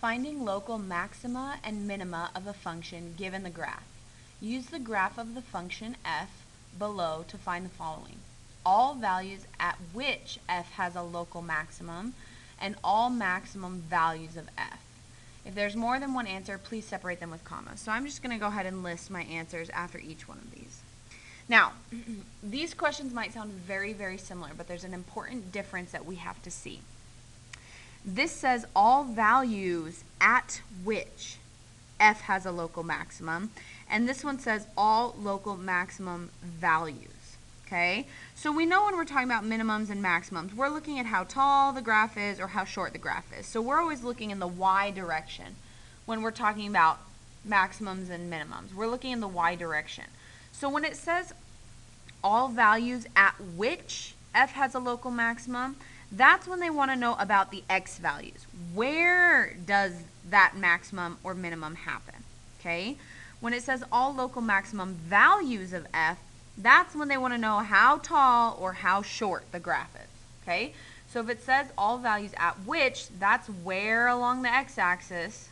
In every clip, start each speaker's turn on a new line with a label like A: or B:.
A: Finding local maxima and minima of a function given the graph. Use the graph of the function f below to find the following. All values at which f has a local maximum and all maximum values of f. If there's more than one answer, please separate them with commas. So I'm just going to go ahead and list my answers after each one of these. Now, these questions might sound very, very similar, but there's an important difference that we have to see. This says all values at which f has a local maximum, and this one says all local maximum values. Okay, so we know when we're talking about minimums and maximums, we're looking at how tall the graph is or how short the graph is. So we're always looking in the y direction when we're talking about maximums and minimums. We're looking in the y direction. So when it says all values at which f has a local maximum, that's when they want to know about the x values. Where does that maximum or minimum happen? Okay, when it says all local maximum values of f, that's when they want to know how tall or how short the graph is. Okay, so if it says all values at which, that's where along the x-axis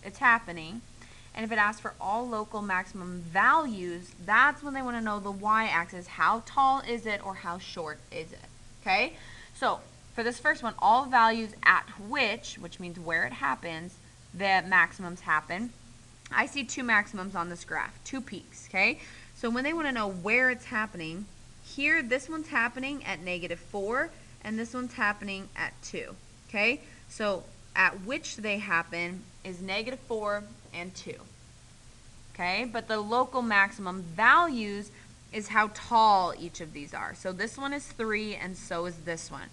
A: it's happening. And if it asks for all local maximum values, that's when they want to know the y-axis, how tall is it or how short is it. Okay, so for this first one, all values at which means where it happens, the maximums happen. I see two maximums on this graph, two peaks. Okay, so when they want to know where it's happening, here this one's happening at -4 and this one's happening at 2. Okay, so at which they happen is -4 and 2. Okay, but the local maximum values is how tall each of these are. So this one is 3 and so is this one.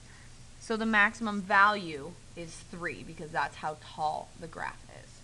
A: So the maximum value is 3 because that's how tall the graph is.